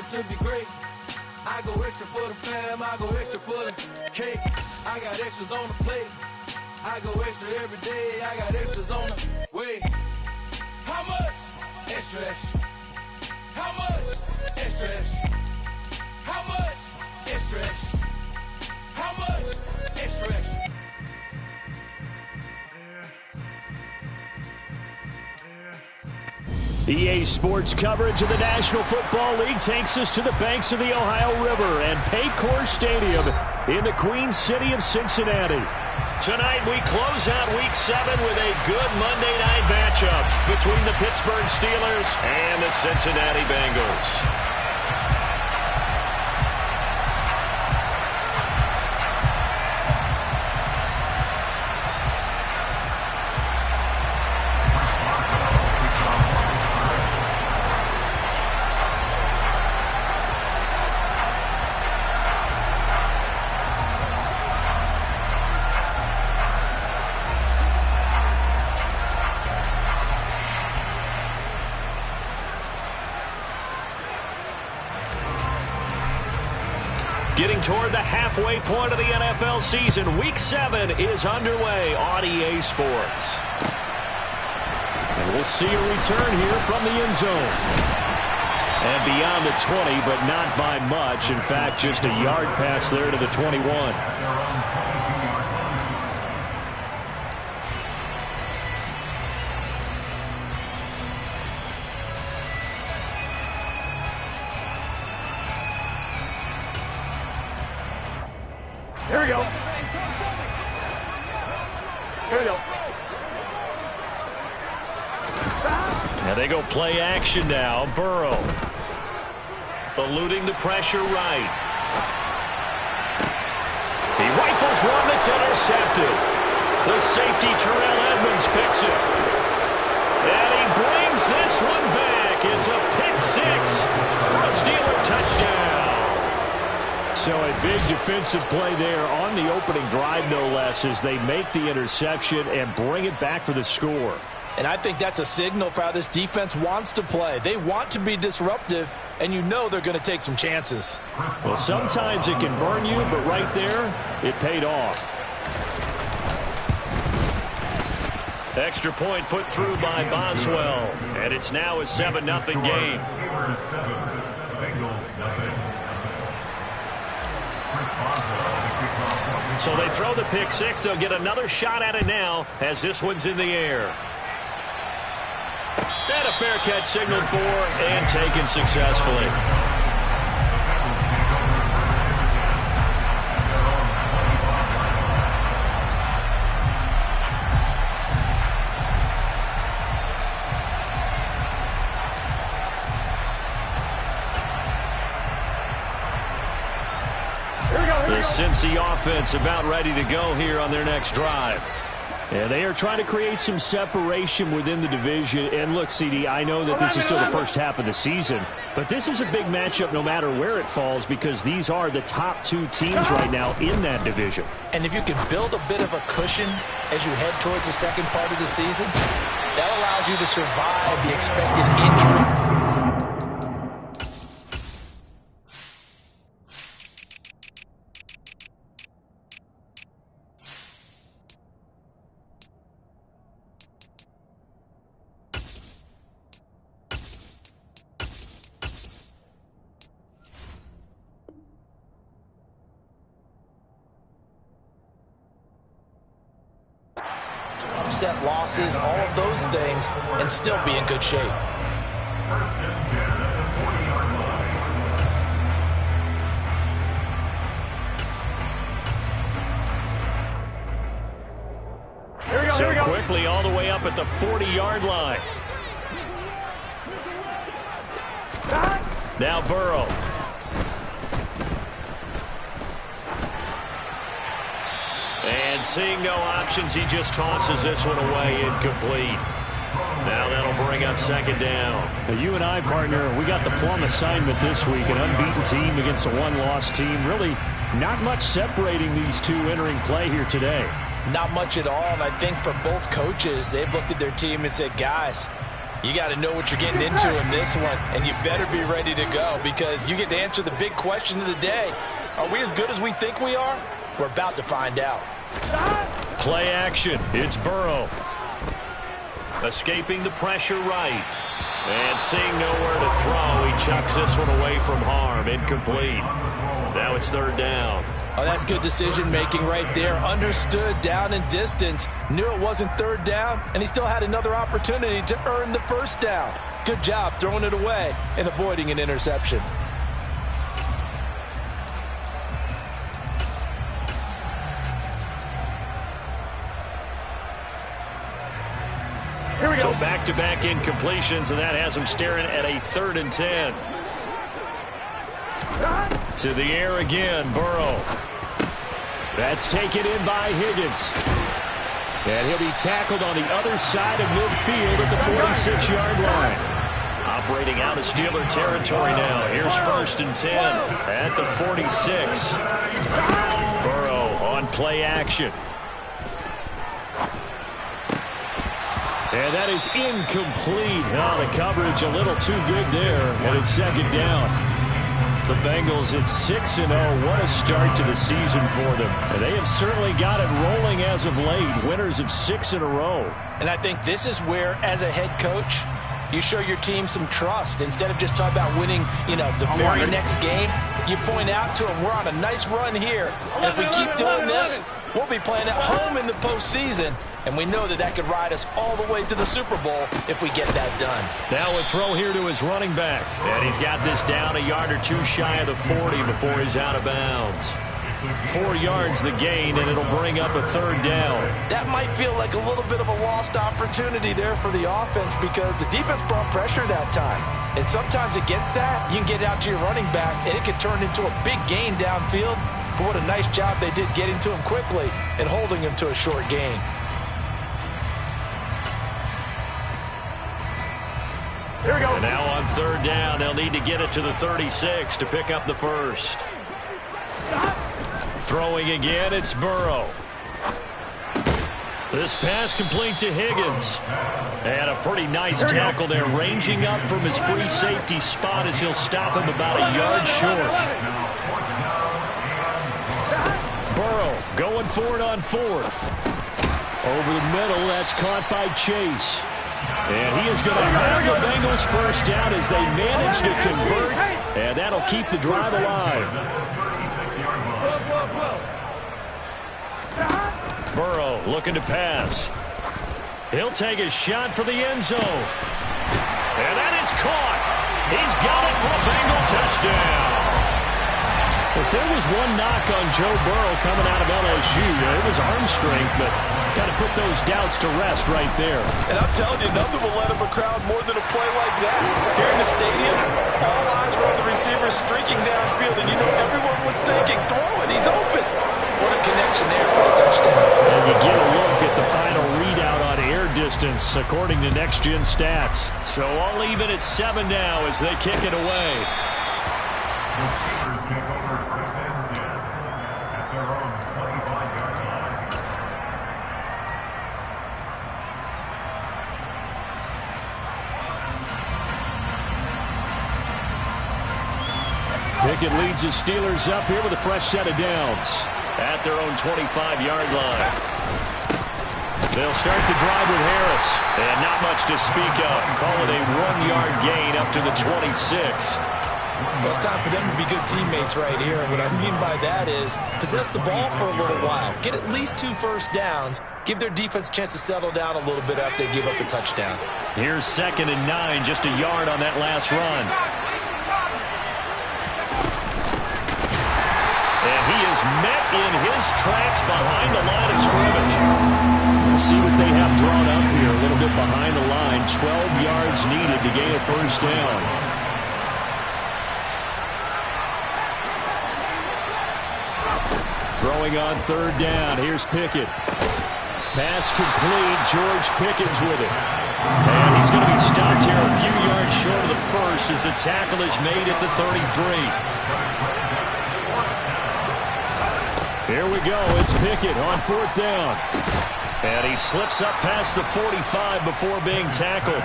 to be great. I go extra for the fam, I go extra for the cake. I got extras on the plate. I go extra every day, I got extras on the way. How much? Extra, extra. How much? Extra, extra. How much? Extra, extra. How much? Extra, extra. EA Sports coverage of the National Football League takes us to the banks of the Ohio River and Paycor Stadium in the Queen City of Cincinnati. Tonight we close out Week 7 with a good Monday night matchup between the Pittsburgh Steelers and the Cincinnati Bengals. Getting toward the halfway point of the NFL season, Week 7 is underway on EA Sports. And we'll see a return here from the end zone. And beyond the 20, but not by much. In fact, just a yard pass there to the 21. Here we go. Here we go. And they go play action now. Burrow. Eluding the pressure right. He rifles one that's intercepted. The safety Terrell Edmonds picks it. And he brings this one back. It's a pick six for a Steeler touchdown. So a big defensive play there on the opening drive, no less, as they make the interception and bring it back for the score. And I think that's a signal for how this defense wants to play. They want to be disruptive, and you know they're going to take some chances. Well, sometimes it can burn you, but right there, it paid off. Extra point put through by Boswell, and it's now a 7-0 game. So they throw the pick six. They'll get another shot at it now as this one's in the air. And a fair catch signaled for and taken successfully. The Cincy offense about ready to go here on their next drive. And they are trying to create some separation within the division. And look, CD, I know that this is still the first half of the season, but this is a big matchup no matter where it falls because these are the top two teams right now in that division. And if you can build a bit of a cushion as you head towards the second part of the season, that allows you to survive the expected injury. Upset losses, all of those things, and still be in good shape. So quickly all the way up at the 40-yard line. Now Burrow. And seeing no options, he just tosses this one away incomplete. Now that'll bring up second down. Now you and I, partner, we got the plum assignment this week. An unbeaten team against a one-loss team. Really not much separating these two entering play here today. Not much at all, and I think for both coaches, they've looked at their team and said, guys, You got to know what you're getting into in this one, and you better be ready to go because you get to answer the big question of the day. Are we as good as we think we are? We're about to find out. Play action. It's Burrow. Escaping the pressure right. And seeing nowhere to throw, he chucks this one away from harm. Incomplete. Now it's third down. Oh, that's good decision-making right there. Understood down and distance. Knew it wasn't third down, and he still had another opportunity to earn the first down. Good job throwing it away and avoiding an interception. Here we go. So back-to-back incompletions, and that has him staring at a 3rd and 10. To the air again, Burrow. That's taken in by Higgins. And he'll be tackled on the other side of midfield at the 46-yard line. Operating out of Steeler territory now. Here's 1st and 10 at the 46. Burrow on play action. And that is incomplete. Oh, the coverage a little too good there. And it's 2nd down. The Bengals at 6-0. What a start to the season for them. And they have certainly got it rolling as of late. Winners of 6 in a row. And I think this is where, as a head coach, you show your team some trust. Instead of just talking about winning, the very next game, you point out to them, we're on a nice run here. And if we keep doing this, we'll be playing at home in the postseason. And we know that could ride us all the way to the Super Bowl if we get that done. Now a throw here to his running back. And he's got this down a yard or two shy of the 40 before he's out of bounds. 4 yards the gain, and it'll bring up a 3rd down. That might feel like a little bit of a lost opportunity there for the offense because the defense brought pressure that time. And sometimes against that, you can get out to your running back, and it could turn into a big gain downfield. But what a nice job they did getting to him quickly and holding him to a short gain. Here we go. And now on 3rd down, they'll need to get it to the 36 to pick up the first. Throwing again, it's Burrow. This pass complete to Higgins. And a pretty nice tackle there, ranging up from his free safety spot as he'll stop him about a yard short. Burrow going for it on 4th. Over the middle, that's caught by Chase. And he is going to have the Bengals first down as they manage to convert. And that'll keep the drive alive. Burrow looking to pass. He'll take a shot for the end zone. And that is caught. He's got it for a Bengal touchdown. If there was one knock on Joe Burrow coming out of LSU, it was arm strength, but got to put those doubts to rest right there. And I'm telling you, nothing will let him a crowd more than a play like that. Here in the stadium, all eyes were on the receiver streaking downfield, and everyone was thinking, throw it, he's open. What a connection there for the touchdown. And you get a look at the final readout on air distance, according to Next Gen Stats. So I'll leave it at 7 now as they kick it away. Pickett leads the Steelers up here with a fresh set of downs at their own 25-yard line. They'll start the drive with Harris, and not much to speak of. Call it a 1-yard gain up to the 26. Well, it's time for them to be good teammates right here. And what I mean by that is possess the ball for a little while. Get at least 2 first downs. Give their defense a chance to settle down a little bit after they give up a touchdown. Here's 2nd and 9, just a yard on that last run. And he is met in his tracks behind the line of scrimmage. We'll see what they have drawn up here. A little bit behind the line. 12 yards needed to gain a first down. Throwing on 3rd down. Here's Pickett. Pass complete. George Pickens with it. And he's going to be stopped here a few yards short of the first as the tackle is made at the 33. Here we go. It's Pickett on 4th down. And he slips up past the 45 before being tackled.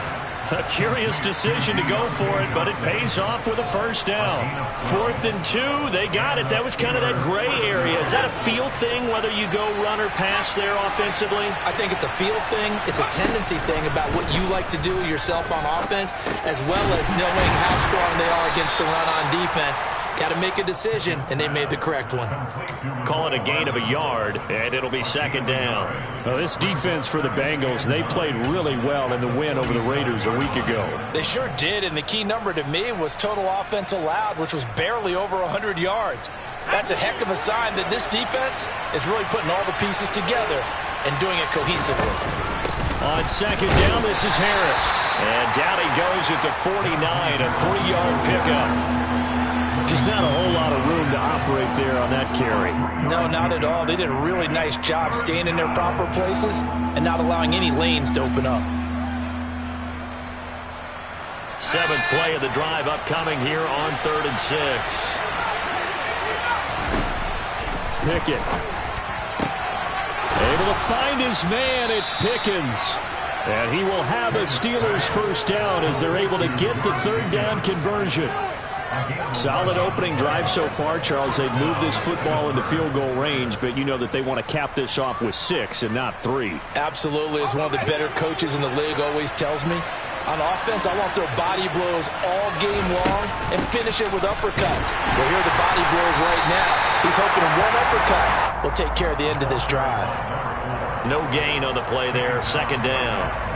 A curious decision to go for it, but it pays off with a first down. 4th and 2, they got it. That was kind of that gray area. Is that a feel thing, whether you go run or pass there offensively? I think it's a feel thing. It's a tendency thing about what you like to do yourself on offense, as well as knowing how strong they are against the run on defense. Got to make a decision, and they made the correct one. Call it a gain of a yard, and it'll be 2nd down. Well, this defense for the Bengals, they played really well in the win over the Raiders a week ago. They sure did, and the key number to me was total offense allowed, which was barely over 100 yards. That's a heck of a sign that this defense is really putting all the pieces together and doing it cohesively. On 2nd down, this is Harris. And down he goes at the 49, a 3-yard pickup. Just not a whole lot of room to operate there on that carry. No, not at all. They did a really nice job staying in their proper places and not allowing any lanes to open up. 7th play of the drive upcoming here on 3rd and 6. Pickett. Able to find his man. It's Pickens. And he will have a Steelers first down as they're able to get the 3rd down conversion. Solid opening drive so far, Charles. They've moved this football into field goal range, but you know that they want to cap this off with 6 and not 3. Absolutely. As one of the better coaches in the league always tells me, on offense, I want to throw body blows all game long and finish it with uppercuts. Well, here are the body blows right now. He's hoping one uppercut will take care of the end of this drive. No gain on the play there. 2nd down.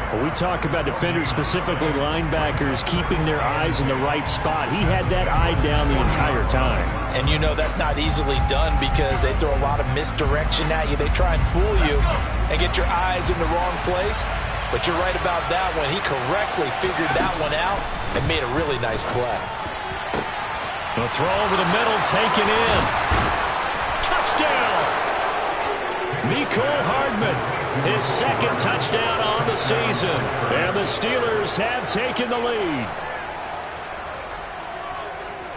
When we talk about defenders, specifically linebackers, keeping their eyes in the right spot. He had that eye down the entire time. And you know that's not easily done because they throw a lot of misdirection at you. They try and fool you and get your eyes in the wrong place. But you're right about that one. He correctly figured that one out and made a really nice play. The throw over the middle, taken in. Touchdown! Mecole Hardman, his 2nd touchdown on the season. And the Steelers have taken the lead.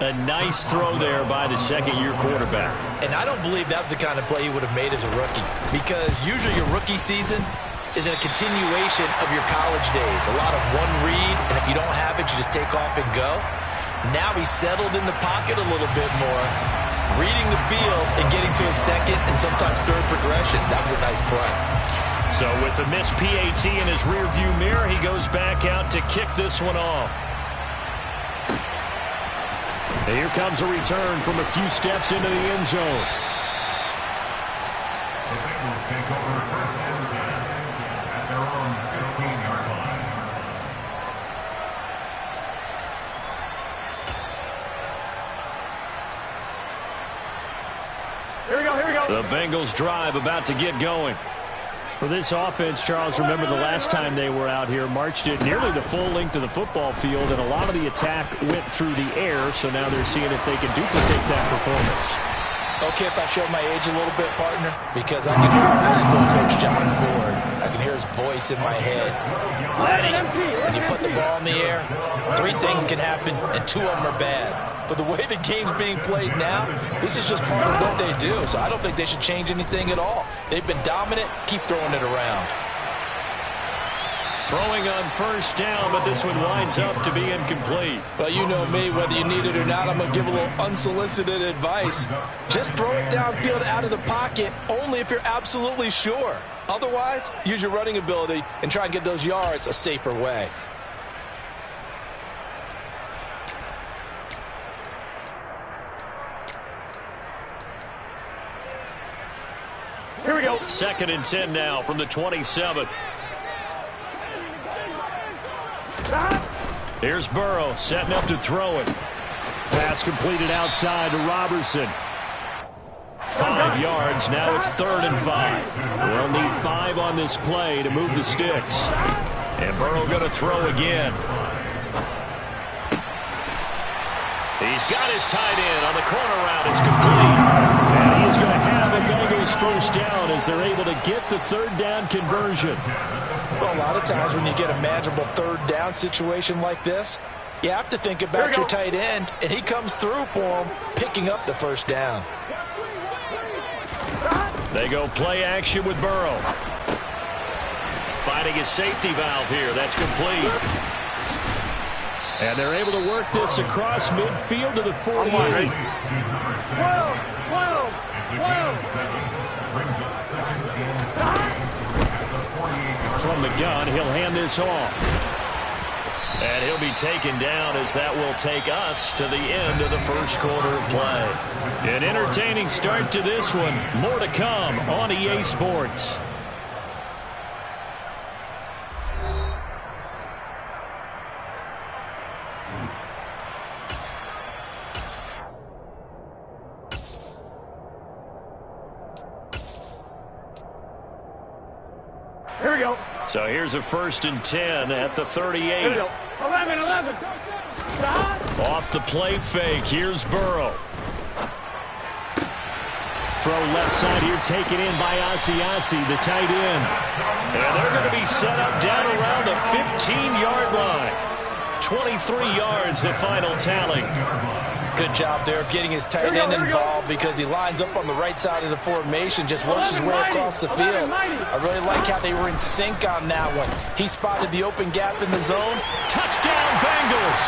A nice throw there by the 2nd-year quarterback. And I don't believe that was the kind of play he would have made as a rookie, because usually your rookie season is a continuation of your college days. A lot of one read, and if you don't have it, you just take off and go. Now he's settled in the pocket a little bit more, reading the field and getting to a 2nd and sometimes 3rd progression. That was a nice play. So with the missed PAT in his rearview mirror, he goes back out to kick this one off. And here comes a return from a few steps into the end zone. The Bengals take over 1st and 10 at their own 15-yard line. Here we go, here we go. The Bengals drive about to get going. For this offense, Charles, remember the last time they were out here, marched it nearly the full length of the football field, and a lot of the attack went through the air, so now they're seeing if they can duplicate that performance. Okay, if I show my age a little bit, partner, because I can hear high school coach John Ford. I can hear his voice in my head. Laddie, when you put the ball in the air, 3 things can happen, and 2 of them are bad. But the way the game's being played now, this is just part of what they do, so I don't think they should change anything at all. They've been dominant. Keep throwing it around. Throwing on 1st down, but this one winds up to be incomplete. Well, you know me, whether you need it or not, I'm going to give a little unsolicited advice. Just throw it downfield out of the pocket, only if you're absolutely sure. Otherwise, use your running ability and try and get those yards a safer way. Here we go. 2nd and 10 now from the 27. Here's Burrow setting up to throw it. Pass completed outside to Robertson. 5 yards. Now it's 3rd and 5. They'll need 5 on this play to move the sticks. And Burrow going to throw again. He's got his tight end on the corner route. It's complete. And he's going to have a Bengals first down as they're able to get the 3rd down conversion. Well, a lot of times when you get a manageable 3rd down situation like this, you have to think about your tight end, and he comes through for him, picking up the first down. They go play action with Burrow. finding his safety valve here. That's complete. And they're able to work this across midfield to the 48. 12. From the gun, he'll hand this off. And he'll be taken down as that will take us to the end of the first quarter of play. An entertaining start to this one. More to come on EA Sports. Here we go. So here's a 1st and 10 at the 38. Here we go. 11. Off the play fake. Here's Burrow. Throw left side here, taken in by Asiasi, the tight end. And they're going to be set up down around the 15-yard line. 23 yards, the final tally. Good job there of getting his tight end involved because he lines up on the right side of the formation, just works his way across the field. I really like how they were in sync on that one. He spotted the open gap in the zone. Touchdown, Bengals!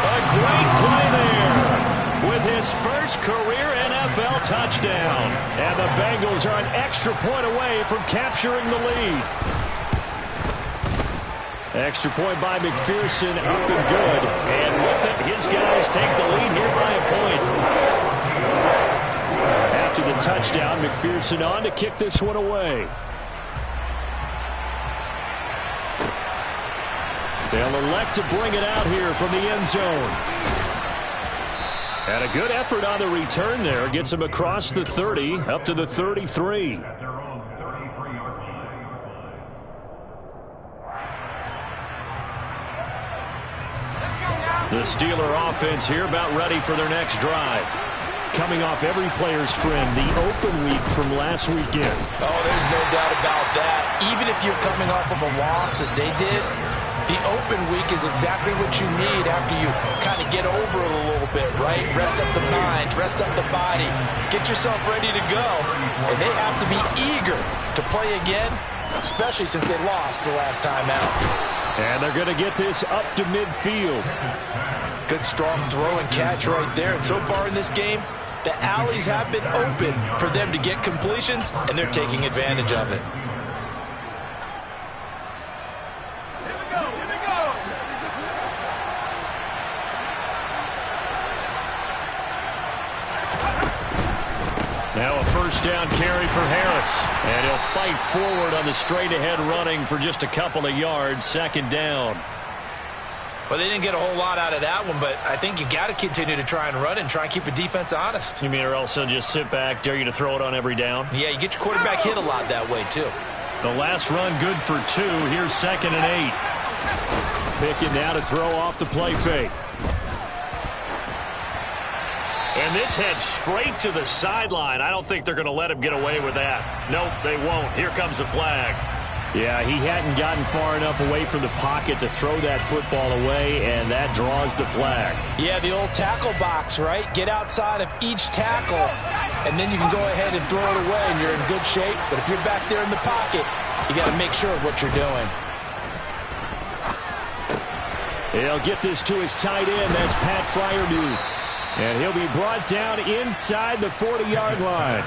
A great play there with his first career NFL touchdown. And the Bengals are an extra point away from capturing the lead. Extra point by McPherson, up and good. And with it, his guys take the lead here by a point. After the touchdown, McPherson on to kick this one away. They'll elect to bring it out here from the end zone. And a good effort on the return there. Gets him across the 30, up to the 33. The Steeler offense here about ready for their next drive. Coming off every player's friend, the open week from last weekend. Oh, there's no doubt about that. Even if you're coming off of a loss as they did, the open week is exactly what you need after you kind of get over it a little bit, right? Rest up the mind, rest up the body, get yourself ready to go. And they have to be eager to play again, especially since they lost the last time out. And they're going to get this up to midfield. Good strong throw and catch right there. And so far in this game, the alleys have been open for them to get completions, and they're taking advantage of it. Now a first down carry for Harris. And he'll fight forward on the straight-ahead running for just a couple of yards. 2nd down. Well, they didn't get a whole lot out of that one, but I think you got to continue to try and run and try and keep the defense honest. You mean or else they'll just sit back, dare you to throw it on every down? Yeah, you get your quarterback hit a lot that way, too. The last run good for 2. Here's 2nd and 8. Pickett now to throw off the play fake. And this heads straight to the sideline. I don't think they're going to let him get away with that. Nope, they won't. Here comes the flag. Yeah, he hadn't gotten far enough away from the pocket to throw that football away, and that draws the flag. Yeah, the old tackle box, right? Get outside of each tackle, and then you can go ahead and throw it away, and you're in good shape. But if you're back there in the pocket, you got to make sure of what you're doing. He'll get this to his tight end. That's Pat Freiermuth. And he'll be brought down inside the 40-yard line.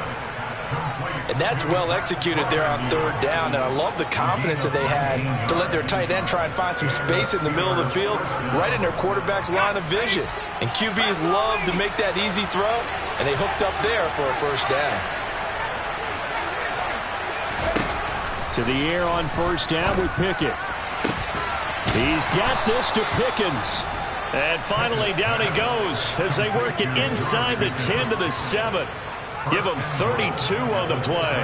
And that's well executed there on 3rd down. And I love the confidence that they had to let their tight end try and find some space in the middle of the field, right in their quarterback's line of vision. And QBs love to make that easy throw, and they hooked up there for a 1st down. To the air on 1st down with Pickett. He's got this to Pickens. And finally, down he goes as they work it inside the 10 to the 7. Give him 32 on the play.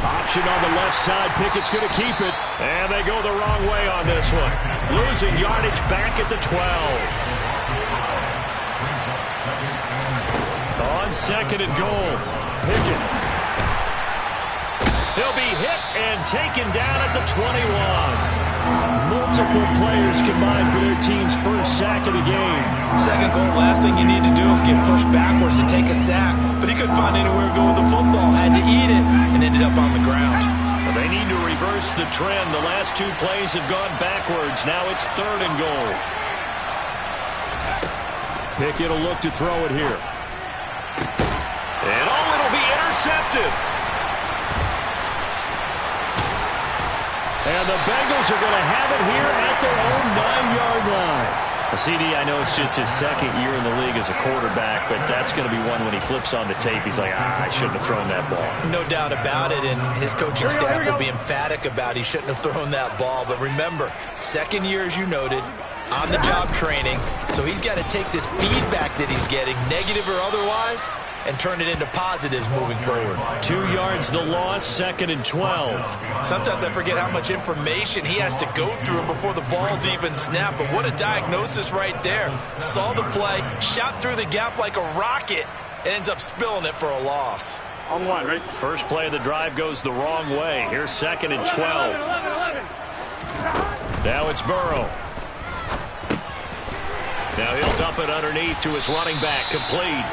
Option on the left side. Pickett's going to keep it. And they go the wrong way on this one. Losing yardage back at the 12. On 2nd and goal. Pickett. He'll be hit and taken down at the 21. Multiple players combined for their team's first sack of the game. Second goal, last thing you need to do is get pushed backwards to take a sack. But he couldn't find anywhere to go with the football. Had to eat it and ended up on the ground. Well, they need to reverse the trend. The last two plays have gone backwards. Now it's 3rd and goal. Pickett will look to throw it here. And it'll be intercepted. And the Bengals are going to have it here at their own 9-yard line. CD, I know it's just his second year in the league as a quarterback, but that's going to be one when he flips on the tape. He's like, I shouldn't have thrown that ball. No doubt about it, and his coaching staff will be emphatic about he shouldn't have thrown that ball. But remember, second year, as you noted, on-the-job training, so he's got to take this feedback that he's getting, negative or otherwise, and turn it into positives moving forward. 2 yards the loss, 2nd and 12. Sometimes I forget how much information he has to go through before the ball's even snapped, but what a diagnosis right there. Saw the play, shot through the gap like a rocket, and ends up spilling it for a loss. On one, ready? First play of the drive goes the wrong way. Here's 2nd and 12. 11. Now it's Burrow. Now he'll dump it underneath to his running back, complete.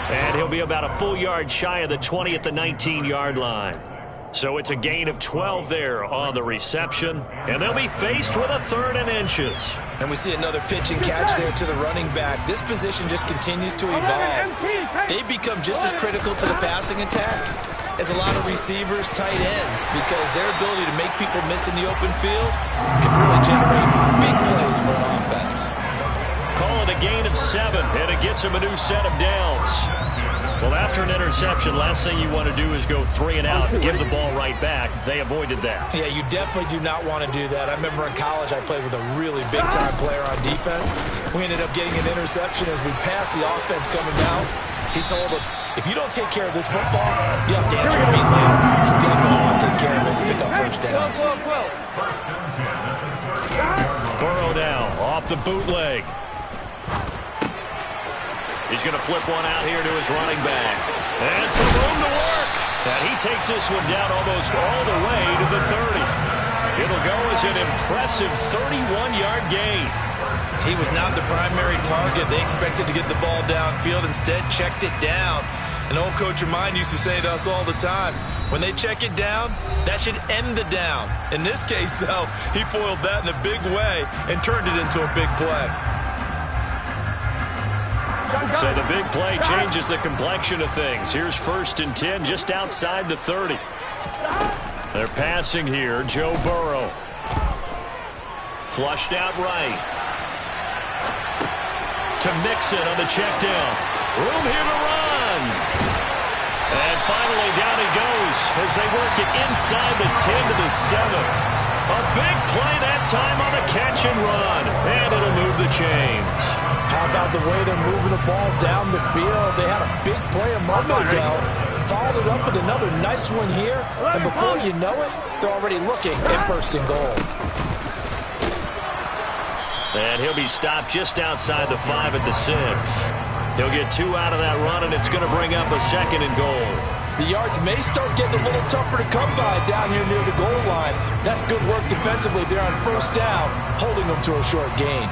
And he'll be about a full yard shy of the 20 at the 19-yard line. So it's a gain of 12 there on the reception. And they'll be faced with a 3rd and inches. And we see another pitch and catch there to the running back. This position just continues to evolve. They become just as critical to the passing attack as a lot of receivers, tight ends, because their ability to make people miss in the open field can really generate big plays for an offense. Call it a gain of 7, and it gets him a new set of downs. Well, after an interception, last thing you want to do is go 3 and out and give the ball right back. They avoided that. Yeah, you definitely do not want to do that. I remember in college I played with a really big-time player on defense. We ended up getting an interception as we passed the offense coming out. He told him, if you don't take care of this football, you have to answer to me later. You definitely want to take care of it and pick up first downs. Burrow now off the bootleg. He's going to flip one out here to his running back. And some room to work. And he takes this one down almost all the way to the 30. It'll go as an impressive 31-yard gain. He was not the primary target. They expected to get the ball downfield. Instead, checked it down. An old coach of mine used to say to us all the time, when they check it down, that should end the down. In this case, though, he foiled that in a big way and turned it into a big play. So the big play changes the complexion of things. Here's 1st and 10 just outside the 30. They're passing here. Joe Burrow. Flushed out right. To Mixon on the check down. Room here to run. And finally down he goes as they work it inside the 10 to the 7. A big play that time on the catch and run. And it'll move the chains. How about the way they're moving the ball down the field? They had a big play a moment ago. Followed it up with another nice one here. And before you know it, they're already looking at 1st and goal. And he'll be stopped just outside the 5 at the 6. He'll get 2 out of that run, and it's going to bring up a 2nd and goal. The yards may start getting a little tougher to come by down here near the goal line. That's good work defensively there on 1st down, holding them to a short gain.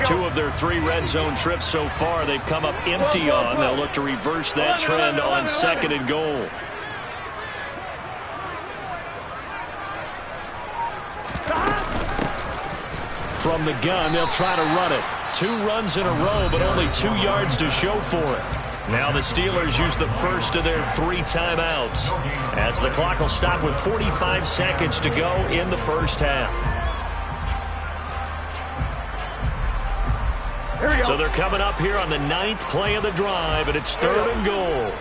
Two of their 3 red zone trips so far they've come up empty on. They'll look to reverse that trend on 2nd and goal. From the gun, they'll try to run it. 2 runs in a row, but only 2 yards to show for it. Now the Steelers use the first of their 3 timeouts, as the clock will stop with 45 seconds to go in the first half. So they're coming up here on the 9th play of the drive, and it's 3rd and goal.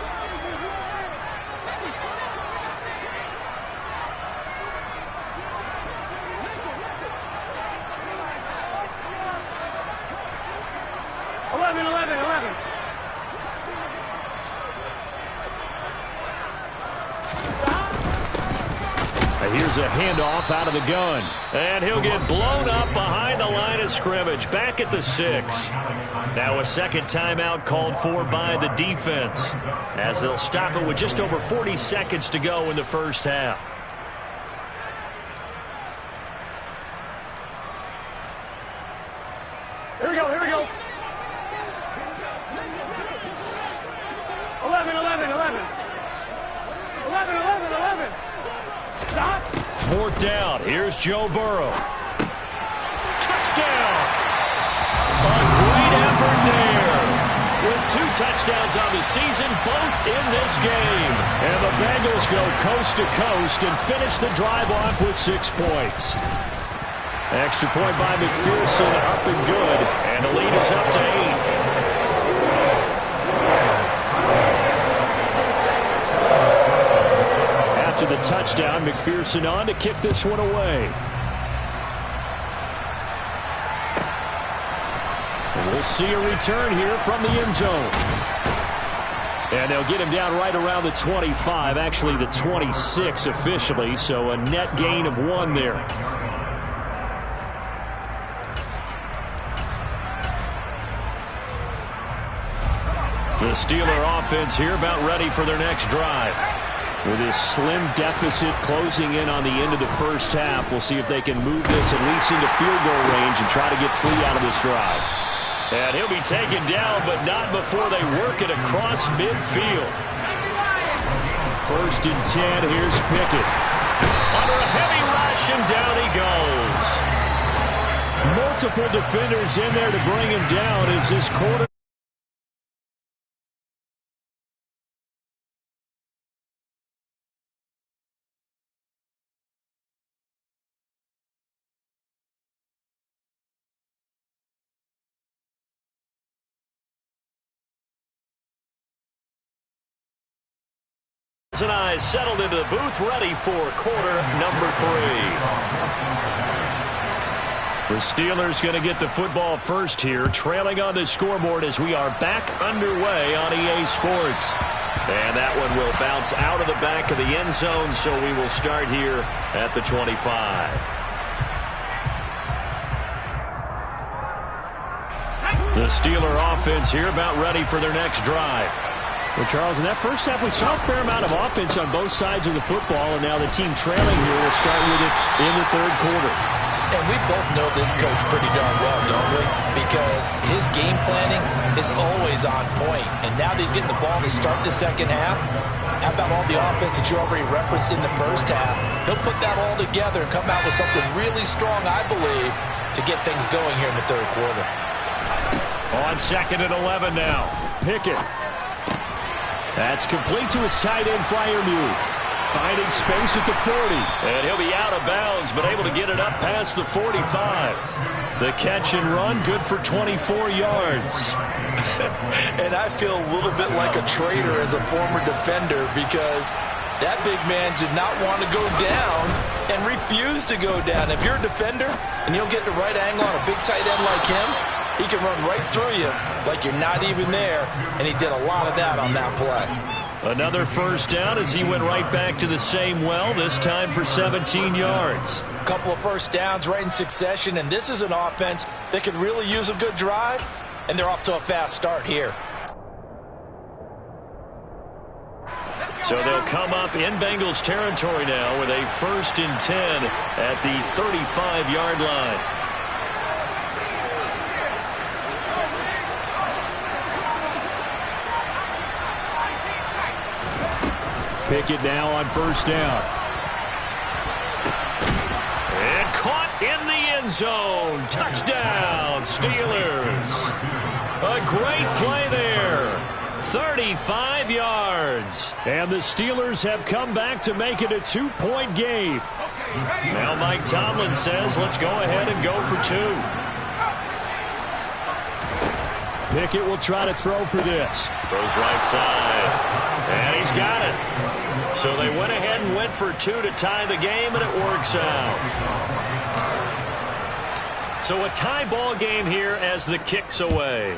here's a handoff out of the gun. And he'll get blown up behind the line of scrimmage, back at the 6. Now a second timeout called for by the defense, as they'll stop it with just over 40 seconds to go in the first half. Here we go, here we go. 11, 11, 11. 11, 11, 11. Stop. Fourth down. Here's Joe Burrow. Touchdown. A great effort there. With 2 touchdowns on the season, both in this game. And the Bengals go coast to coast and finish the drive off with 6 points. Extra point by McPherson, up and good. And the lead is up to 8. After the touchdown, McPherson on to kick this one away. And we'll see a return here from the end zone. And they'll get him down right around the 25, actually the 26 officially, so a net gain of 1 there. The Steeler offense here about ready for their next drive. With this slim deficit closing in on the end of the first half, we'll see if they can move this at least into field goal range and try to get 3 out of this drive. And he'll be taken down, but not before they work it across midfield. First and 10, here's Pickett. Under a heavy rush, and down he goes. Multiple defenders in there to bring him down as this quarter. And I settled into the booth, ready for quarter number 3. The Steelers going to get the football first here, trailing on the scoreboard as we are back underway on EA Sports. And that one will bounce out of the back of the end zone, so we will start here at the 25. The Steeler offense here about ready for their next drive. Well, Charles, in that first half, we saw a fair amount of offense on both sides of the football, and now the team trailing here will start with it in the third quarter. And we both know this coach pretty darn well, don't we? Because his game planning is always on point. And now that he's getting the ball to start the second half, how about all the offense that you already referenced in the first half? He'll put that all together and come out with something really strong, I believe, to get things going here in the third quarter. On second and 11 now. Pickett. That's complete to his tight end, Freiermuth. Finding space at the 40. And he'll be out of bounds, but able to get it up past the 45. The catch and run, good for 24 yards. And I feel a little bit like a traitor as a former defender, because that big man did not want to go down and refused to go down. If you're a defender and you'll get the right angle on a big tight end like him, he can run right through you like you're not even there, and he did a lot of that on that play. Another first down as he went right back to the same well, this time for 17 yards. A couple of first downs right in succession, and this is an offense that could really use a good drive, and they're off to a fast start here. So they'll come up in Bengals territory now with a first and 10 at the 35-yard line. Pickett now on first down. And caught in the end zone. Touchdown, Steelers. A great play there. 35 yards. And the Steelers have come back to make it a 2-point game. Now Mike Tomlin says, let's go ahead and go for 2. Pickett will try to throw for this. Throws right side. And he's got it. So they went ahead and went for 2 to tie the game, and it works out. So a tie ball game here as the kick's away.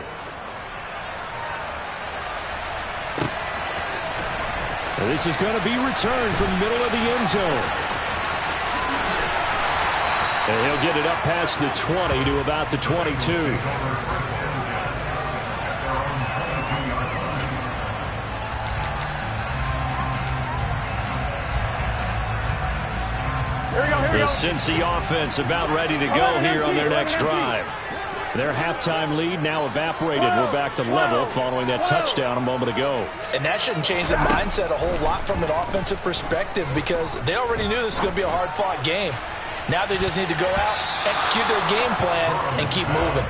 And this is going to be returned from the middle of the end zone. And he'll get it up past the 20 to about the 22. Here we go, here we The go. Cincy offense about ready to go here on their next drive. Their halftime lead now evaporated. We're back to level following that touchdown a moment ago. And that shouldn't change the mindset a whole lot from an offensive perspective because they already knew this was going to be a hard-fought game. Now they just need to go out, execute their game plan, and keep moving.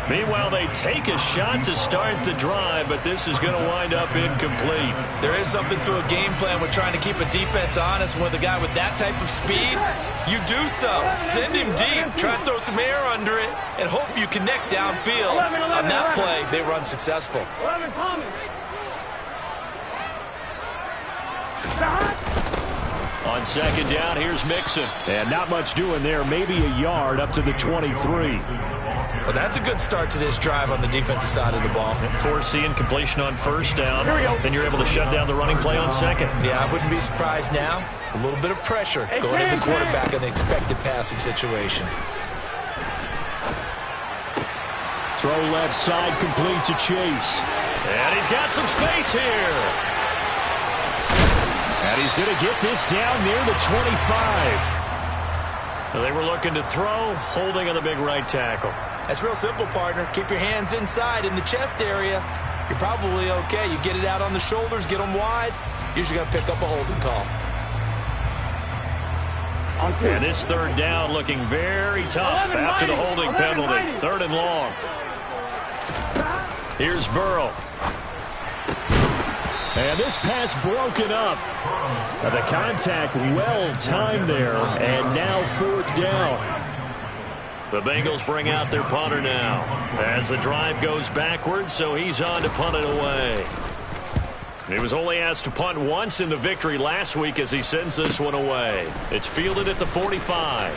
Meanwhile, they take a shot to start the drive, but this is going to wind up incomplete. There is something to a game plan with trying to keep a defense honest. With a guy with that type of speed, you do so. Send him deep, try to throw some air under it, and hope you connect downfield. On that play, they were unsuccessful. 11, Tommy. On second down, here's Mixon. And not much doing there, maybe a yard up to the 23. Well, that's a good start to this drive on the defensive side of the ball. Forcing completion on first down. Here we go. Then you're able to shut down the running play on second. Yeah, I wouldn't be surprised now. A little bit of pressure going into the quarterback in the expected passing situation. Throw left side, complete to Chase. And he's got some space here. And he's going to get this down near the 25. They were looking to throw, holding on the big right tackle. That's real simple, partner. Keep your hands inside in the chest area. You're probably okay. You get it out on the shoulders, get them wide. Usually going to pick up a holding call. And this third down looking very tough after the holding penalty. Third and long. Here's Burrow. And this pass broken up. The contact well timed there. And now fourth down. The Bengals bring out their punter now as the drive goes backwards, so he's on to punt it away. He was only asked to punt once in the victory last week as he sends this one away. It's fielded at the 45.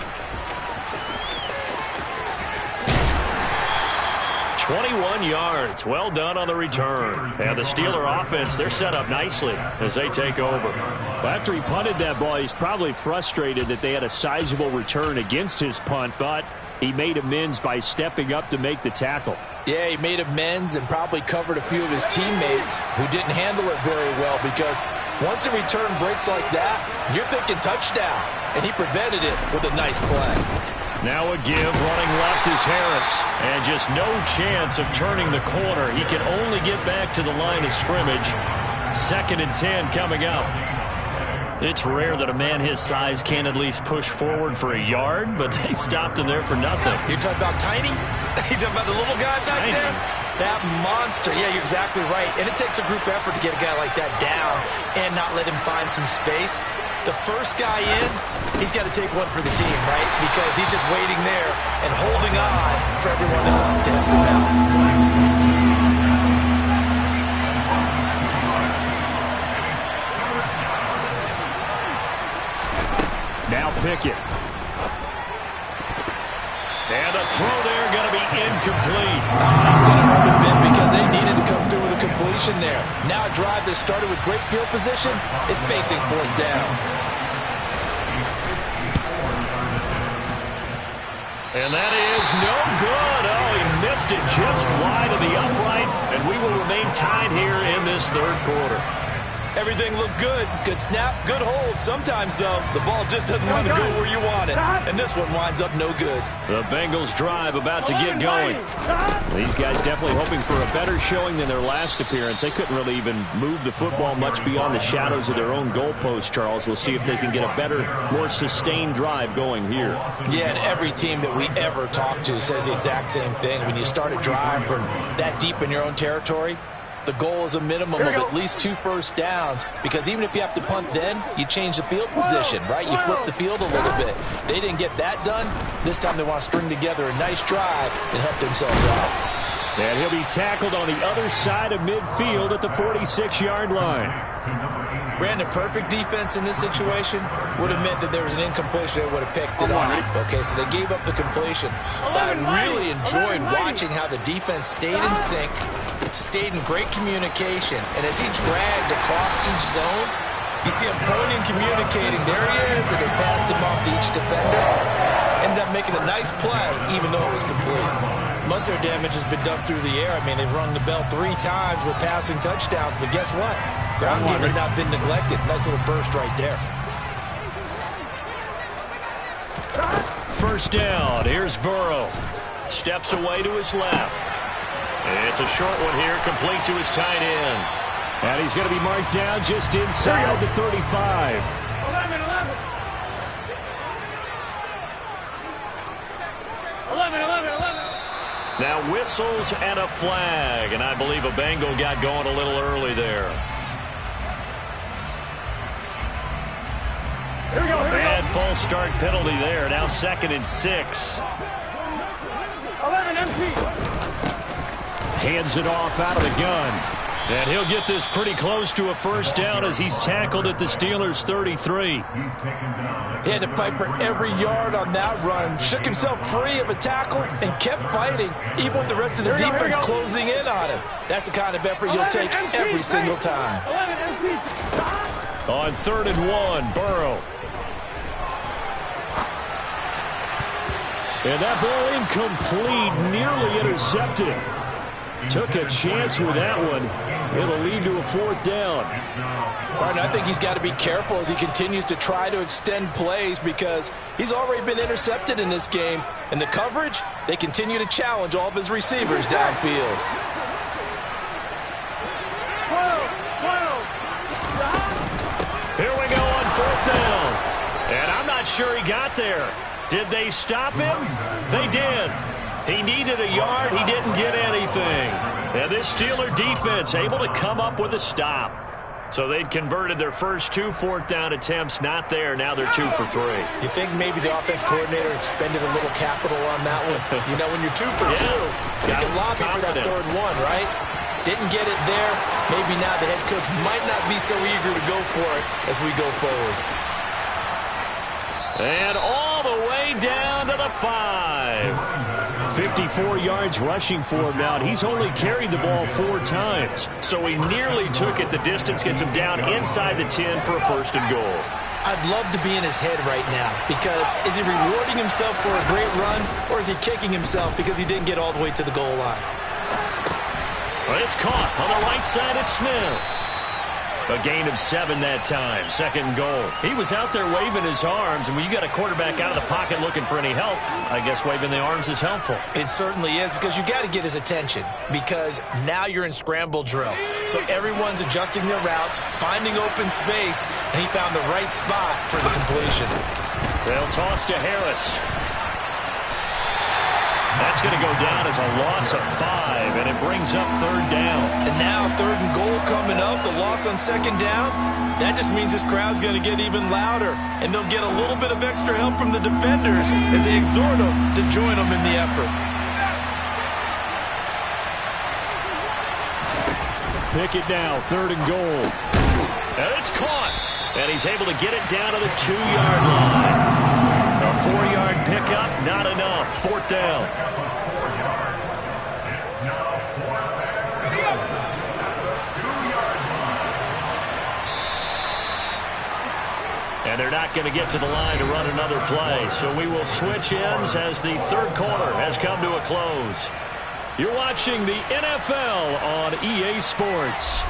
21 yards. Well done on the return. And the Steeler offense, they're set up nicely as they take over. Well, after he punted that ball, he's probably frustrated that they had a sizable return against his punt, but he made amends by stepping up to make the tackle. Yeah, he made amends and probably covered a few of his teammates who didn't handle it very well because once the return breaks like that, you're thinking touchdown. And he prevented it with a nice play. Now a give, running left is Harris. And just no chance of turning the corner. He can only get back to the line of scrimmage. 2nd and 10 coming up. It's rare that a man his size can at least push forward for a yard, but they stopped him there for nothing. You're talking about tiny? You're talking about the little guy back there? That monster. Yeah, you're exactly right. And it takes a group effort to get a guy like that down and not let him find some space. The first guy in, he's got to take one for the team, right? Because he's just waiting there and holding on for everyone else to help him out. Now Pickett. And a throw there going to be incomplete. That's going to hurt a bit because they needed to come through with a completion there. Now a drive that started with great field position is facing fourth down. And that is no good. Oh, he missed it just wide of the upright. And we will remain tied here in this third quarter. Everything looked good. Good snap, good hold. Sometimes, though, the ball just doesn't want to go where you want it. And this one winds up no good. The Bengals drive about to get going. These guys definitely hoping for a better showing than their last appearance. They couldn't really even move the football much beyond the shadows of their own goalpost, Charles. We'll see if they can get a better, more sustained drive going here. Yeah, and every team that we ever talk to says the exact same thing. When you start a drive from that deep in your own territory, the goal is a minimum of at least 2 first downs because even if you have to punt then, you change the field position, right? You flip the field a little bit. They didn't get that done. This time they want to string together a nice drive and help themselves out. And he'll be tackled on the other side of midfield at the 46-yard line. Brandon, perfect defense in this situation would have meant that there was an incompletion. They would have picked it off. Okay, so they gave up the completion. But I really enjoyed watching how the defense stayed in sync, stayed in great communication. And as he dragged across each zone, you see him pointing, communicating. There he is, and they passed him off to each defender. ended up making a nice play, even though it was complete. Most of their damage has been done through the air. I mean, they've rung the bell 3 times with passing touchdowns, but guess what? Ground game has not been neglected. Nice little burst right there. First down. Here's Burrow. Steps away to his left. It's a short one here, complete to his tight end. And he's going to be marked down just inside the 35. 11. Now whistles and a flag, and I believe a Bengal got going a little early there. Here we go. Bad false start penalty there. Now 2nd and 6. 11 MP. Hands it off out of the gun. And he'll get this pretty close to a first down as he's tackled at the Steelers' 33. He had to fight for every yard on that run. Shook himself free of a tackle and kept fighting, even with the rest of the defense closing in on him. That's the kind of effort you'll take every single time. 11 MP. On 3rd and 1, Burrow. And that ball incomplete, nearly intercepted. Took a chance with that one. It'll lead to a 4th down. Martin, I think he's got to be careful as he continues to try to extend plays because he's already been intercepted in this game. And the coverage, they continue to challenge all of his receivers downfield. 12. Here we go on 4th down. And I'm not sure he got there. Did they stop him? They did. He needed a yard. He didn't get anything. And this Steeler defense able to come up with a stop. So they'd converted their first 2 4th down attempts. Not there. Now they're 2 for 3. You think maybe the offense coordinator expended a little capital on that one? You know, when you're 2 for 2, you can lobby for that 3rd one, right? Didn't get it there. Maybe now the head coach might not be so eager to go for it as we go forward. And all the way down to the 5. 54 yards rushing for him now. He's only carried the ball 4 times. So he nearly took it the distance, gets him down inside the 10 for a 1st and goal. I'd love to be in his head right now because is he rewarding himself for a great run or is he kicking himself because he didn't get all the way to the goal line? Well, it's caught on the right side at Smith. A gain of 7 that time. 2nd and goal. He was out there waving his arms, and when you got a quarterback out of the pocket looking for any help, I guess waving the arms is helpful. It certainly is because you got to get his attention because now you're in scramble drill. So everyone's adjusting their routes, finding open space, and he found the right spot for the completion. They'll toss to Harris. That's going to go down as a loss of 5, and it brings up 3rd down. And now 3rd and goal coming up, the loss on 2nd down. That just means this crowd's going to get even louder, and they'll get a little bit of extra help from the defenders as they exhort them to join them in the effort. Pick it now, 3rd and goal. And it's caught, and he's able to get it down to the 2-yard line. A 4-yard pickup, not enough. 4th down. And they're not going to get to the line to run another play. So we will switch ends as the 3rd quarter has come to a close. You're watching the NFL on EA Sports.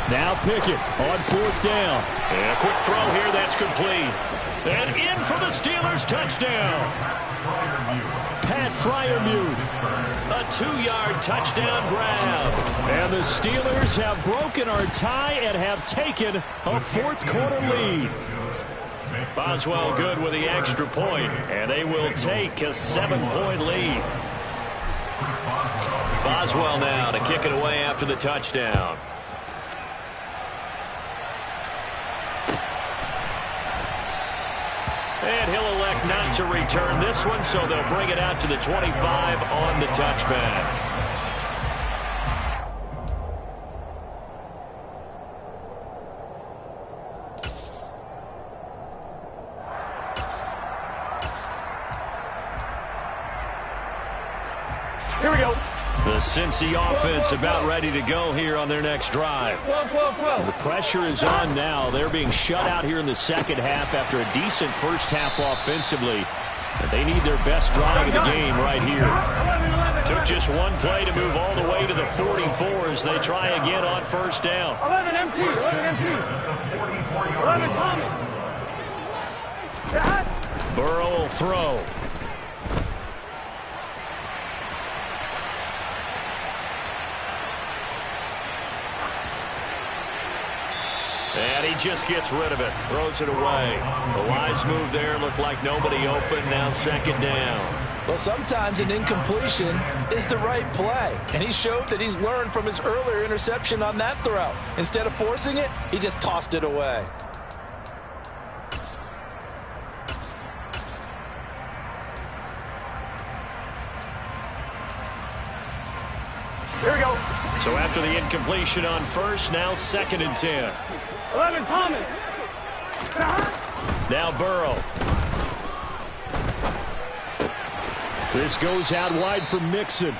Now Pickett on 4th down. And a quick throw here, that's complete. And in for the Steelers, touchdown. Pat Freiermuth. A 2-yard touchdown grab. And the Steelers have broken our tie and have taken a 4th quarter lead. Boswell good with the extra point, and they will take a 7-point lead. Boswell now to kick it away after the touchdown. And he'll elect not to return this one, so they'll bring it out to the 25 on the touchback. Here we go. The Cincy offense about ready to go here on their next drive. 12. The pressure is on now. They're being shut out here in the second half after a decent first half offensively. But they need their best drive of the game right here. 11. Took just one play to move all the way to the 44 as they try again on first down. 11 empty. 11 Thomas. Burrow will throw. And he just gets rid of it. Throws it away. The wise move there. Looked like nobody open. Now second down. Well, sometimes an incompletion is the right play. And he showed that he's learned from his earlier interception on that throw. Instead of forcing it, he just tossed it away. Here we go. So after the incompletion on first, now second and 10. 11 Thomas. Now Burrow. This goes out wide for Mixon.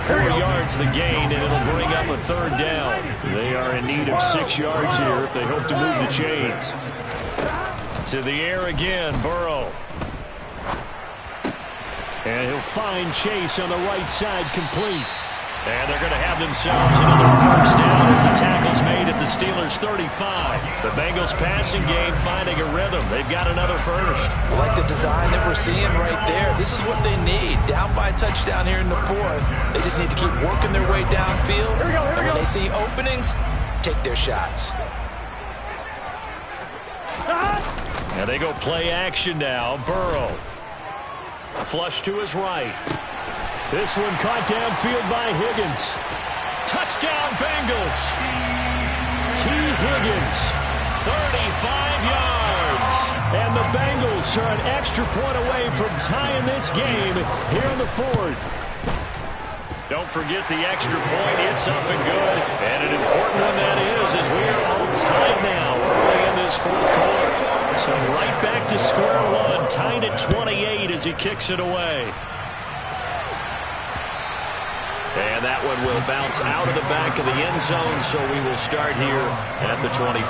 4 yards the gain, and it'll bring up a third down. They are in need of 6 yards here if they hope to move the chains. To the air again, Burrow. And he'll find Chase on the right side, complete. And they're going to have themselves another first down as the tackle's made at the Steelers' 35. The Bengals passing game finding a rhythm. They've got another first. I like the design that we're seeing right there. This is what they need. Down by a touchdown here in the fourth. They just need to keep working their way downfield. And when they see openings, take their shots. And they go play action now. Burrow. Flush to his right. This one caught downfield by Higgins. Touchdown, Bengals. T. Higgins, 35 yards. And the Bengals are an extra point away from tying this game here in the fourth. Don't forget the extra point. It's up and good. And an important one that is, as we are all tied now early in this fourth quarter. So right back to square one, tied at 28 as he kicks it away. And that one will bounce out of the back of the end zone, so we will start here at the 25.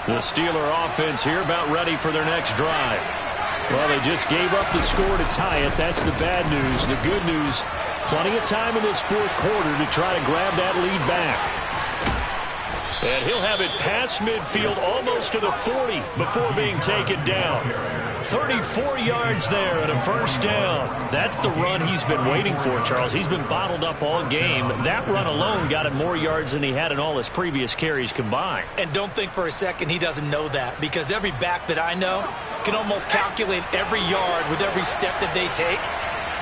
The Steeler offense here about ready for their next drive. Well, they just gave up the score to tie it. That's the bad news. The good news, plenty of time in this fourth quarter to try to grab that lead back. And he'll have it past midfield almost to the 40 before being taken down. 34 yards there and a first down. That's the run he's been waiting for, Charles. He's been bottled up all game. That run alone got him more yards than he had in all his previous carries combined. And don't think for a second he doesn't know that, because every back that I know can almost calculate every yard with every step that they take.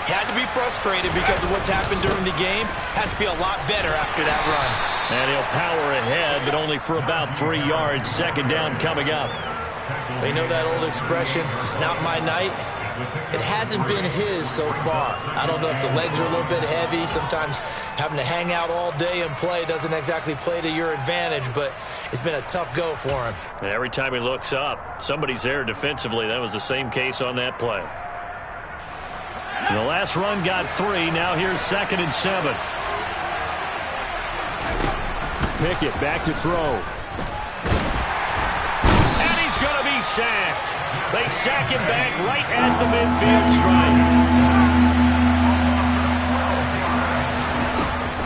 Had to be frustrated because of what's happened during the game. Has to feel a lot better after that run. And he'll power ahead, but only for about 3 yards. Second down coming up. They know that old expression, it's not my night. It hasn't been his so far. I don't know if the legs are a little bit heavy. Sometimes having to hang out all day and play doesn't exactly play to your advantage, but it's been a tough go for him. And every time he looks up, somebody's there defensively. That was the same case on that play. And the last run got 3. Now here's 2nd and 7. Pickett back to throw. And he's going to be sacked. They sack him back right at the midfield stripe.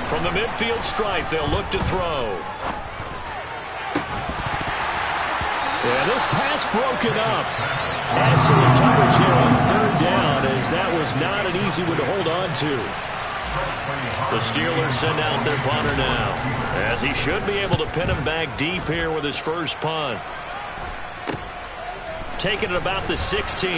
From the midfield stripe, they'll look to throw. And this pass broken up. Excellent coverage here on 3rd down, as that was not an easy one to hold on to. The Steelers send out their punter now, as he should be able to pin him back deep here with his first punt. Taking it about the 16.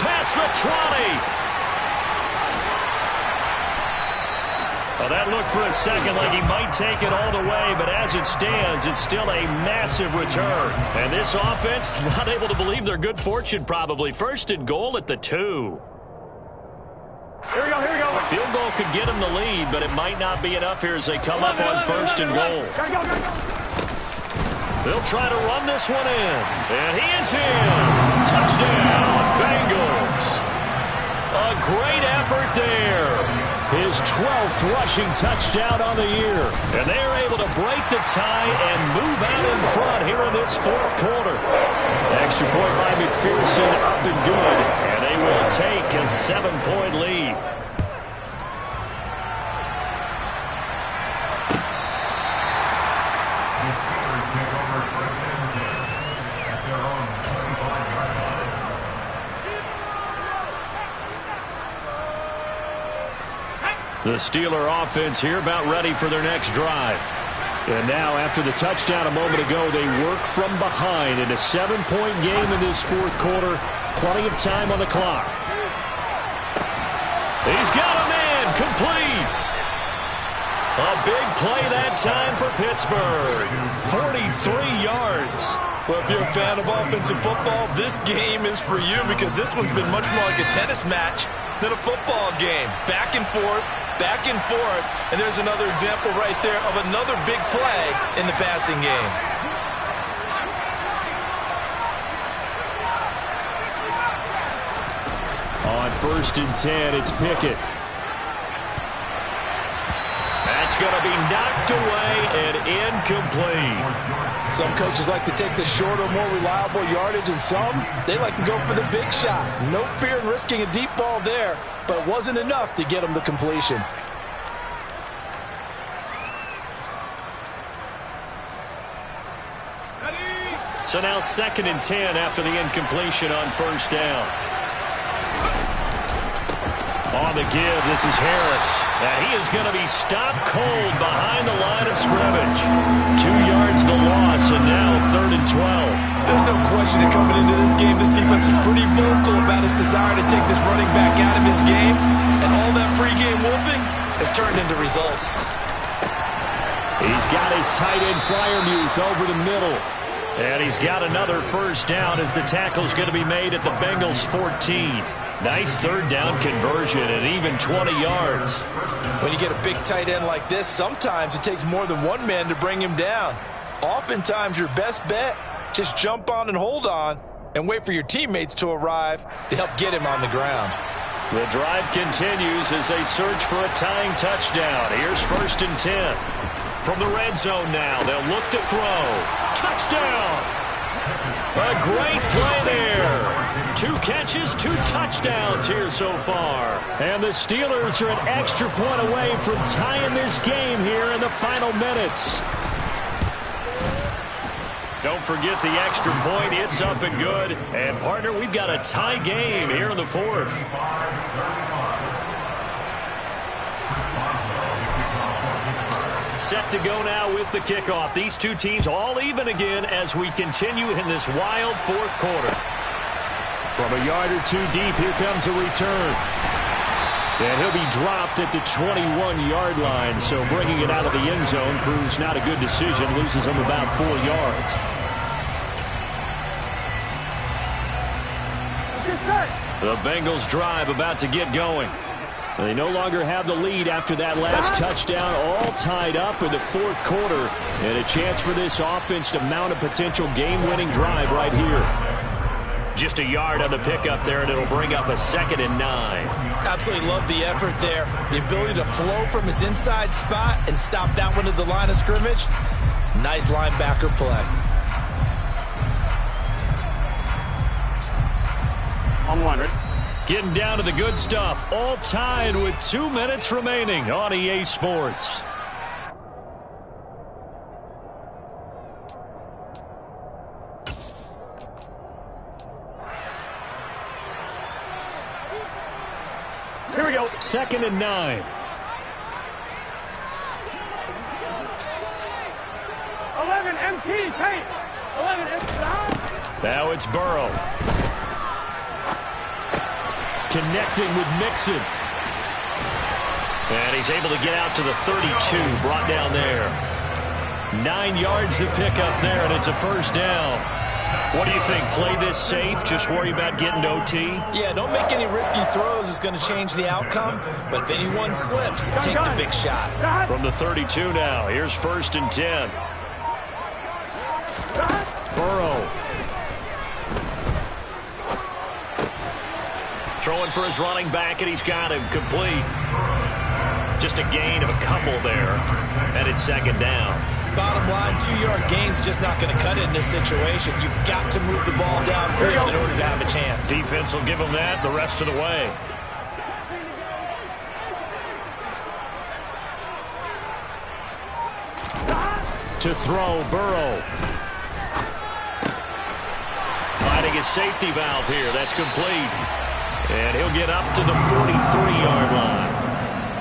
Past the 20. Well, that looked for a second like he might take it all the way, but as it stands, it's still a massive return. And this offense, not able to believe their good fortune probably. First and goal at the 2. Here we go, here we go. A field goal could get them the lead, but it might not be enough here as they come up on first and goal. Gotta go, gotta go. They'll try to run this one in. And he is in. Touchdown, Bengals. A great effort there. His 12th rushing touchdown on the year. And they are able to break the tie and move out in front here in this fourth quarter. Extra point by McPherson up and good. And they will take a 7-point lead. The Steeler offense here about ready for their next drive. And now, after the touchdown a moment ago, they work from behind in a 7-point game in this fourth quarter. Plenty of time on the clock. He's got a man complete. A big play that time for Pittsburgh. 43 yards. Well, if you're a fan of offensive football, this game is for you because this one's been much more like a tennis match than a football game. Back and forth, and there's another example right there of another big play in the passing game. On first and 10, it's Pickett. That's going to be knocked away and incomplete. Some coaches like to take the shorter, more reliable yardage, and some, they like to go for the big shot. No fear in risking a deep ball there, but it wasn't enough to get them the completion. So now second and 10 after the incompletion on first down. On the give, this is Harris. And he is going to be stopped cold behind the line of scrimmage. 2 yards the loss, and now third and 12. There's no question that coming into this game, this defense is pretty vocal about his desire to take this running back out of his game. And all that pregame wolfing has turned into results. He's got his tight end Fryermuth over the middle. And he's got another first down as the tackle's going to be made at the Bengals 14. Nice third down conversion and even 20 yards. When you get a big tight end like this, sometimes it takes more than one man to bring him down. Oftentimes your best bet, just jump on and hold on and wait for your teammates to arrive to help get him on the ground. The drive continues as they search for a tying touchdown. Here's first and 10. From the red zone now, they'll look to throw. Touchdown! A great play there. 2 catches, 2 touchdowns here so far. And the Steelers are an extra point away from tying this game here in the final minutes. Don't forget the extra point. It's up and good. And, partner, we've got a tie game here in the fourth. Set to go now with the kickoff. These two teams all even again as we continue in this wild fourth quarter. From a yard or 2 deep, here comes a return. And he'll be dropped at the 21-yard line, so bringing it out of the end zone proves not a good decision. Loses him about 4 yards. The Bengals drive about to get going. They no longer have the lead after that last touchdown, all tied up in the fourth quarter. And a chance for this offense to mount a potential game-winning drive right here. Just a yard on the pickup there, and it'll bring up a 2nd and 9. Absolutely love the effort there. The ability to flow from his inside spot and stop that one at the line of scrimmage. Nice linebacker play. I'm wondering. Getting down to the good stuff. All tied with 2 minutes remaining on EA Sports. Here we go. 2nd and 9. 11 MT, paint. 11 MT. Now it's Burrow. Connecting with Mixon. And he's able to get out to the 32, brought down there. 9 yards to pick up there, and it's a first down. What do you think? Play this safe? Just worry about getting to OT? Yeah, don't make any risky throws. It's going to change the outcome. But if anyone slips, take the big shot. From the 32 now, here's 1st and 10. Burrow. Throwing for his running back, and he's got him complete. Just a gain of a couple there, and it's 2nd down. Bottom line, 2-yard gain's just not going to cut it in this situation. You've got to move the ball downfield in order to have a chance. Defense will give him that the rest of the way. To throw, Burrow. Finding his safety valve here. That's complete. And he'll get up to the 43-yard line.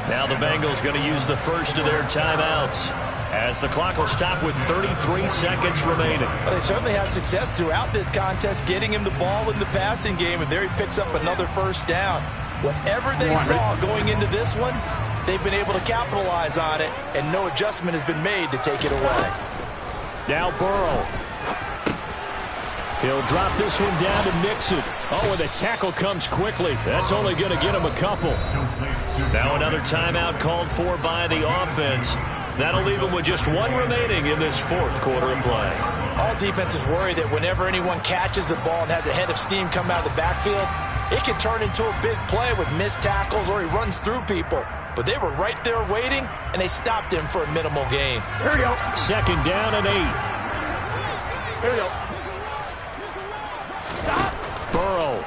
Now the Bengals going to use the first of their timeouts, as the clock will stop with 33 seconds remaining. Well, they certainly had success throughout this contest, getting him the ball in the passing game, and there he picks up another first down. Whatever they saw going into this one, they've been able to capitalize on it, and no adjustment has been made to take it away. Now Burrow. He'll drop this one down to Mixon. Oh, and the tackle comes quickly. That's only going to get him a couple. Now another timeout called for by the offense. That'll leave him with just one remaining in this 4th quarter of play. All defenses worry that whenever anyone catches the ball and has a head of steam come out of the backfield, it can turn into a big play with missed tackles or he runs through people. But they were right there waiting, and they stopped him for a minimal gain. Here we go. 2nd down and 8. Here we go. Stop. Burrow.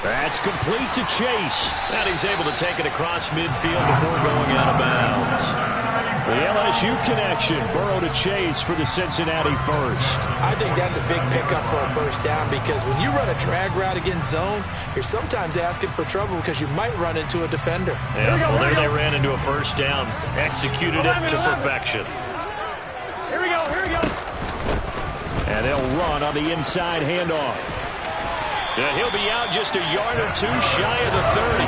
That's complete to Chase. And he's able to take it across midfield before going out of bounds. The LSU connection. Burrow to Chase for the Cincinnati first. I think that's a big pickup for a first down, because when you run a drag route against zone, you're sometimes asking for trouble because you might run into a defender. Yeah, well, there they ran into a first down. Executed it to perfection. Here we go. Here we go. And they'll run on the inside handoff. He'll be out just a yard or two shy of the 30.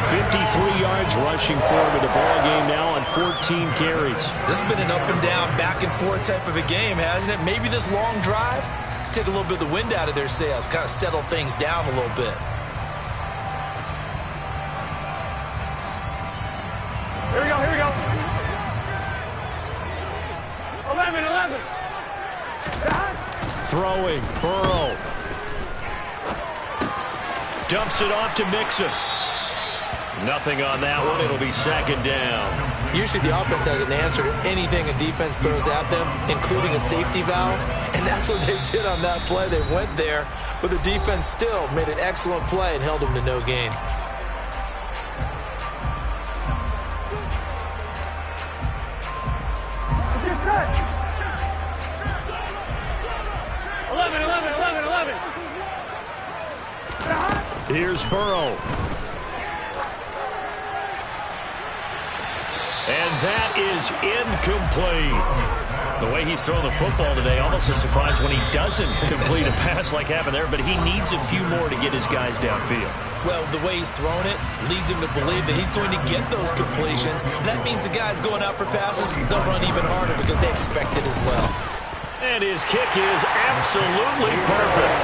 53 yards rushing for him in the ball game now on 14 carries. This has been an up and down, back and forth type of a game, hasn't it? Maybe this long drive could take a little bit of the wind out of their sails, kind of settle things down a little bit. Here we go. Here we go. 11. Throwing, Burrow. Dumps it off to Mixon. Nothing on that one. It'll be 2nd down. Usually the offense has an answer to anything a defense throws at them, including a safety valve. And that's what they did on that play. They went there, but the defense still made an excellent play and held them to no gain. Get set. 11. Here's Burrow. And that is incomplete. The way he's throwing the football today, almost a surprise when he doesn't complete a pass like happened there, but he needs a few more to get his guys downfield. Well, the way he's thrown it leads him to believe that he's going to get those completions. And that means the guys going out for passes, they'll run even harder because they expect it as well. And his kick is absolutely perfect.